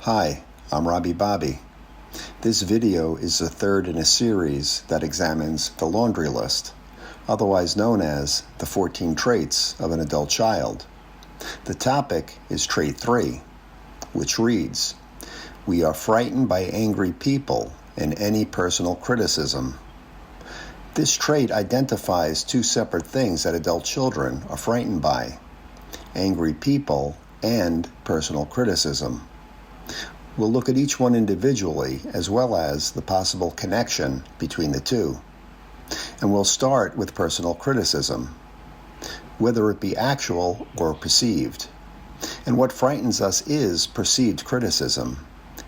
Hi, I'm Robbie Bobby. This video is the third in a series that examines the laundry list, otherwise known as the 14 traits of an adult child. The topic is Trait 3, which reads, "We are frightened by angry people and any personal criticism." This trait identifies two separate things that adult children are frightened by: angry people and personal criticism. We'll look at each one individually as well as the possible connection between the two. And we'll start with personal criticism, whether it be actual or perceived. And what frightens us is perceived criticism,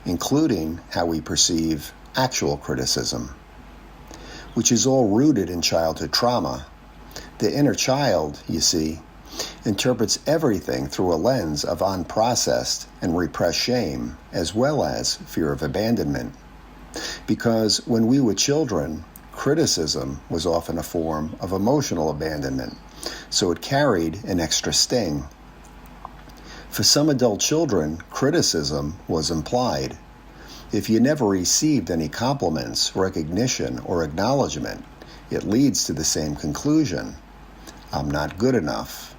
including how we perceive actual criticism, which is all rooted in childhood trauma. The inner child, you see, interprets everything through a lens of unprocessed and repressed shame, as well as fear of abandonment. Because when we were children, criticism was often a form of emotional abandonment, so it carried an extra sting. For some adult children, criticism was implied. If you never received any compliments, recognition, or acknowledgement, it leads to the same conclusion: I'm not good enough.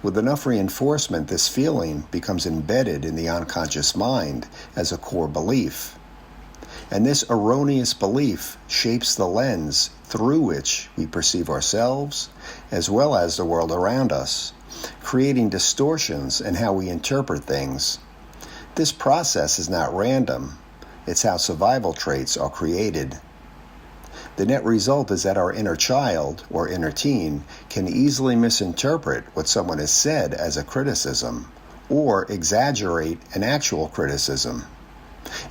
With enough reinforcement, this feeling becomes embedded in the unconscious mind as a core belief. And this erroneous belief shapes the lens through which we perceive ourselves as well as the world around us, creating distortions in how we interpret things. This process is not random. It's how survival traits are created. The net result is that our inner child, or inner teen, can easily misinterpret what someone has said as a criticism, or exaggerate an actual criticism.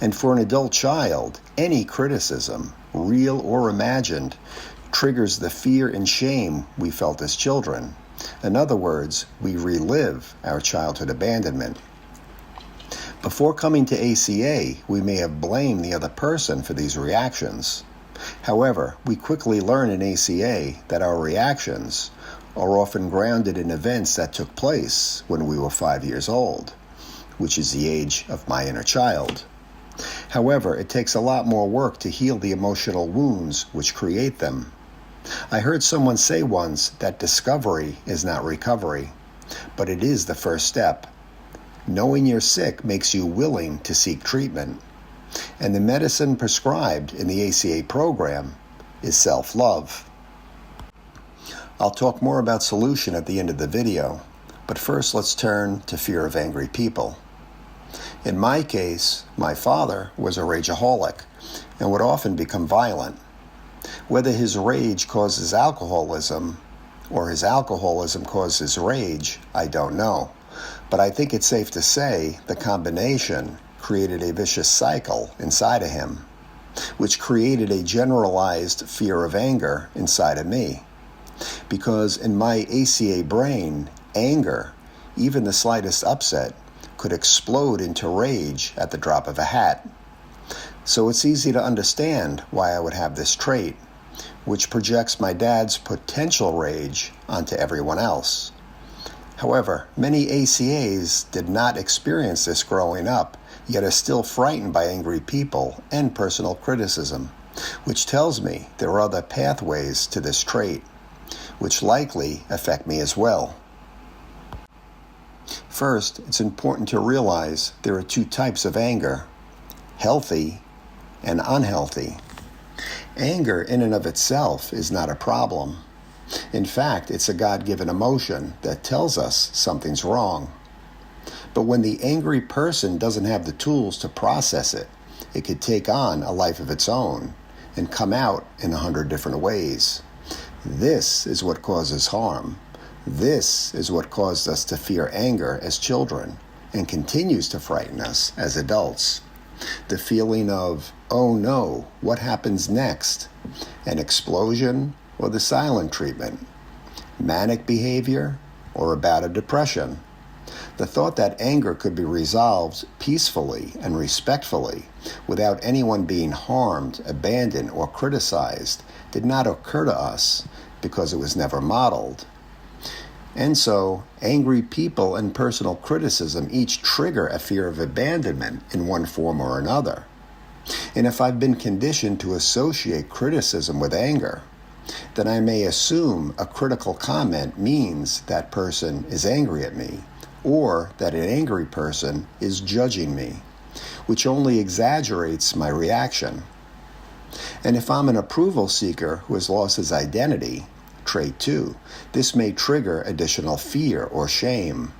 And for an adult child, any criticism, real or imagined, triggers the fear and shame we felt as children. In other words, we relive our childhood abandonment. Before coming to ACA, we may have blamed the other person for these reactions. However, we quickly learn in ACA that our reactions are often grounded in events that took place when we were 5 years old, which is the age of my inner child. However, it takes a lot more work to heal the emotional wounds which create them. I heard someone say once that discovery is not recovery, but it is the first step. Knowing you're sick makes you willing to seek treatment. And the medicine prescribed in the ACA program is self-love. I'll talk more about solution at the end of the video, but first let's turn to fear of angry people. In my case, my father was a rageaholic and would often become violent. Whether his rage causes alcoholism or his alcoholism causes rage, I don't know. But I think it's safe to say the combination created a vicious cycle inside of him, which created a generalized fear of anger inside of me. Because in my ACA brain, anger, even the slightest upset, could explode into rage at the drop of a hat. So it's easy to understand why I would have this trait, which projects my dad's potential rage onto everyone else. However, many ACAs did not experience this growing up, yet are still frightened by angry people and personal criticism, which tells me there are other pathways to this trait, which likely affect me as well. First, it's important to realize there are two types of anger: healthy and unhealthy. Anger in and of itself is not a problem. In fact, it's a God-given emotion that tells us something's wrong. But when the angry person doesn't have the tools to process it, it could take on a life of its own and come out in 100 different ways. This is what causes harm. This is what caused us to fear anger as children and continues to frighten us as adults. The feeling of, oh no, what happens next? An explosion or the silent treatment? Manic behavior or a bout of depression? The thought that anger could be resolved peacefully and respectfully without anyone being harmed, abandoned, or criticized did not occur to us because it was never modeled. And so, angry people and personal criticism each trigger a fear of abandonment in one form or another. And if I've been conditioned to associate criticism with anger, then I may assume a critical comment means that person is angry at me, or that an angry person is judging me, which only exaggerates my reaction. And if I'm an approval seeker who has lost his identity, trait 2, this may trigger additional fear or shame,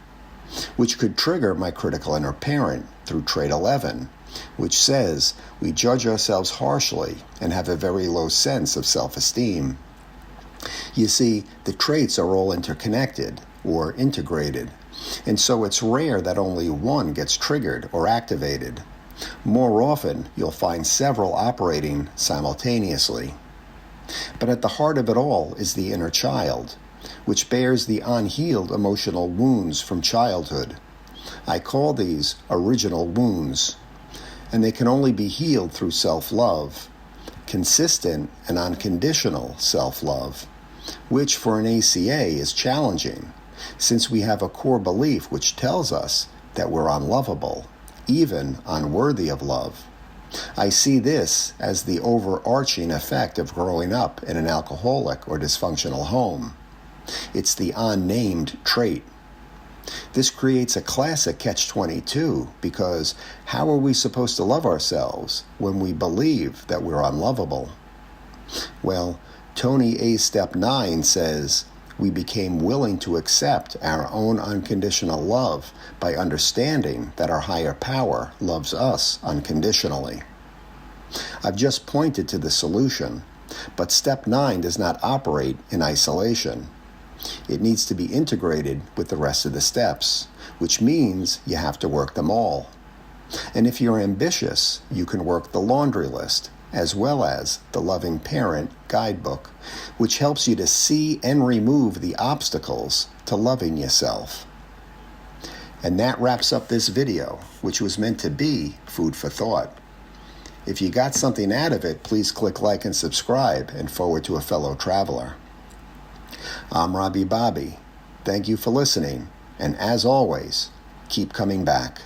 which could trigger my critical inner parent through trait 11, which says we judge ourselves harshly and have a very low sense of self-esteem. You see, the traits are all interconnected or integrated, and so it's rare that only one gets triggered or activated. More often, you'll find several operating simultaneously. But at the heart of it all is the inner child, which bears the unhealed emotional wounds from childhood. I call these original wounds, and they can only be healed through self-love, consistent and unconditional self-love, which for an ACA is challenging, since we have a core belief which tells us that we're unlovable, even unworthy of love. I see this as the overarching effect of growing up in an alcoholic or dysfunctional home. It's the unnamed trait. This creates a classic catch-22 because how are we supposed to love ourselves when we believe that we're unlovable? Well, Tony A. Step 9 says, we became willing to accept our own unconditional love by understanding that our higher power loves us unconditionally. I've just pointed to the solution, but step 9 does not operate in isolation. It needs to be integrated with the rest of the steps, which means you have to work them all. And if you're ambitious, you can work the laundry list, as well as the Loving Parent Guidebook, which helps you to see and remove the obstacles to loving yourself. And that wraps up this video, which was meant to be food for thought. If you got something out of it, please click like and subscribe and forward to a fellow traveler. I'm Robbie Bobby. Thank you for listening, and as always, keep coming back.